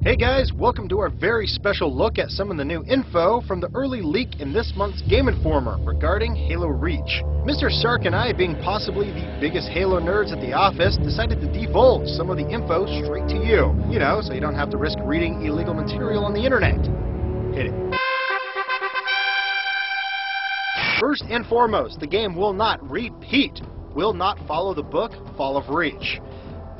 Hey guys, welcome to our very special look at some of the new info from the early leak in this month's Game Informer regarding Halo Reach. Mr. Sark and I, being possibly the biggest Halo nerds at the office, decided to divulge some of the info straight to you. You know, so you don't have to risk reading illegal material on the internet. Hit it. First and foremost, the game will not will not follow the book Fall of Reach.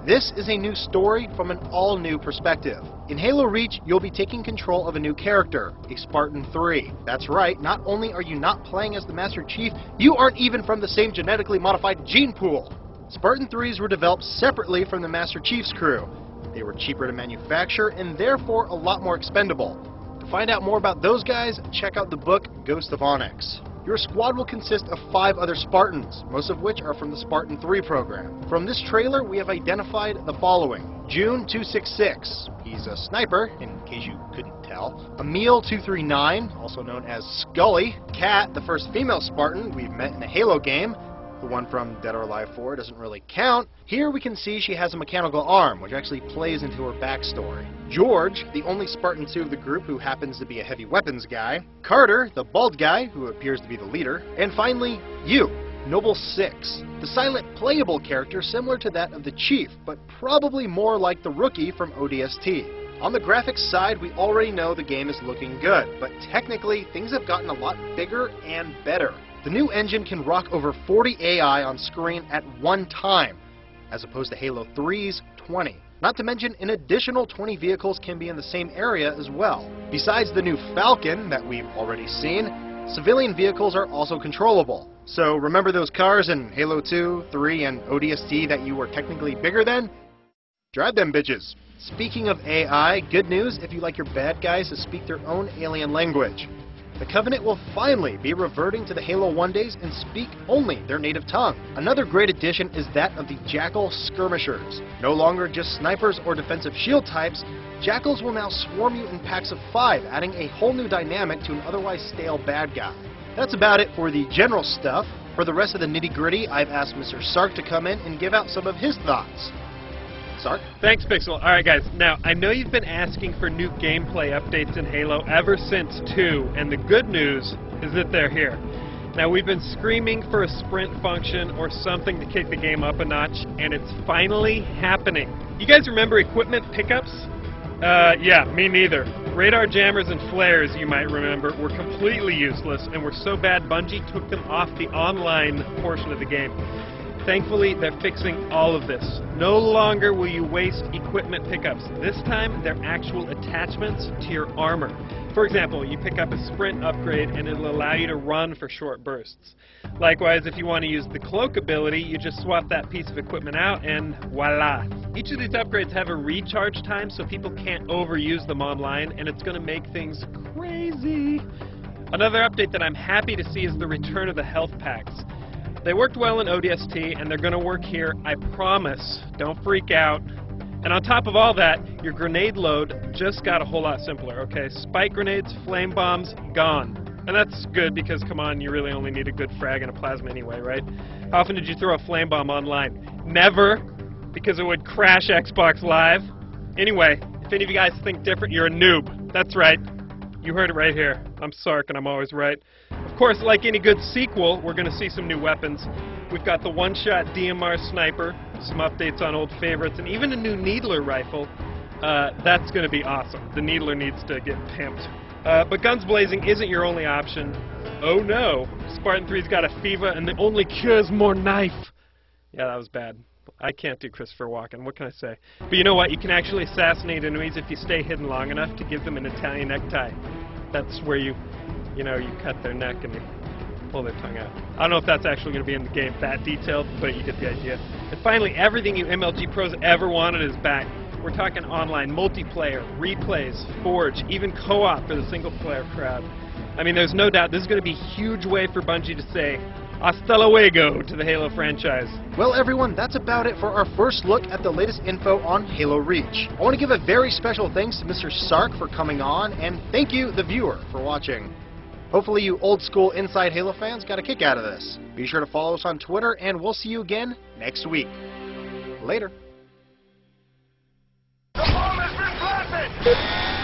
This is a new story from an all-new perspective. In Halo Reach, you'll be taking control of a new character, a Spartan 3. That's right, not only are you not playing as the Master Chief, you aren't even from the same genetically modified gene pool. Spartan 3s were developed separately from the Master Chief's crew. They were cheaper to manufacture and therefore a lot more expendable. To find out more about those guys, check out the book Ghost of Onyx. Your squad will consist of 5 other Spartans, most of which are from the Spartan 3 program. From this trailer, we have identified the following. June 266, he's a sniper, in case you couldn't tell. Emil 239, also known as Scully. Kat, the first female Spartan we've met in a Halo game. The one from Dead or Alive 4 doesn't really count. Here we can see she has a mechanical arm, which actually plays into her backstory. George, the only Spartan 2 of the group who happens to be a heavy weapons guy. Carter, the bald guy who appears to be the leader. And finally, you, Noble 6, the silent playable character similar to that of the Chief, but probably more like the rookie from ODST. On the graphics side, we already know the game is looking good, but technically things have gotten a lot bigger and better. The new engine can rock over 40 AI on screen at one time, as opposed to Halo 3's 20. Not to mention, an additional 20 vehicles can be in the same area as well. Besides the new Falcon that we've already seen, civilian vehicles are also controllable. So remember those cars in Halo 2, 3, and ODST that you were technically bigger than? Drive them bitches. Speaking of AI, good news if you like your bad guys to speak their own alien language. The Covenant will finally be reverting to the Halo 1 days and speak only their native tongue. Another great addition is that of the Jackal Skirmishers. No longer just snipers or defensive shield types, Jackals will now swarm you in packs of 5, adding a whole new dynamic to an otherwise stale bad guy. That's about it for the general stuff. For the rest of the nitty-gritty, I've asked Mr. Sark to come in and give out some of his thoughts. Sark? Thanks, Pixel. Alright guys, now I know you've been asking for new gameplay updates in Halo ever since 2, and the good news is that they're here. Now we've been screaming for a sprint function or something to kick the game up a notch, and it's finally happening. You guys remember equipment pickups? Yeah, me neither. Radar jammers and flares, you might remember, were completely useless and were so bad Bungie took them off the online portion of the game. Thankfully, they're fixing all of this. No longer will you waste equipment pickups. This time, they're actual attachments to your armor. For example, you pick up a sprint upgrade and it'll allow you to run for short bursts. Likewise, if you want to use the cloak ability, you just swap that piece of equipment out and voila. Each of these upgrades have a recharge time so people can't overuse them online, and it's going to make things crazy. Another update that I'm happy to see is the return of the health packs. They worked well in ODST, and they're going to work here, I promise. Don't freak out. And on top of all that, your grenade load just got a whole lot simpler, okay? Spike grenades, flame bombs, gone. And that's good because, come on, you really only need a good frag and a plasma anyway, right? How often did you throw a flame bomb online? Never, because it would crash Xbox Live. Anyway, if any of you guys think different, you're a noob. That's right. You heard it right here. I'm Sark, and I'm always right. Of course, like any good sequel, we're going to see some new weapons. We've got the one-shot DMR sniper, some updates on old favorites, and even a new Needler rifle. That's going to be awesome. The Needler needs to get pimped. But guns blazing isn't your only option. Oh no, Spartan 3's got a FIVA, and the only cure is more knife. Yeah, that was bad. I can't do Christopher Walken, what can I say? But you know what, you can actually assassinate enemies if you stay hidden long enough to give them an Italian necktie. That's where you cut their neck and you pull their tongue out. I don't know if that's actually going to be in the game that detailed, but you get the idea. And finally, everything you MLG pros ever wanted is back. We're talking online, multiplayer, replays, Forge, even co-op for the single-player crowd. I mean, there's no doubt this is going to be a huge way for Bungie to say hasta luego to the Halo franchise. Well everyone, that's about it for our first look at the latest info on Halo Reach. I want to give a very special thanks to Mr. Sark for coming on, and thank you, the viewer, for watching. Hopefully you old school Inside Halo fans got a kick out of this. Be sure to follow us on Twitter, and we'll see you again next week. Later. The bomb has been planted! you.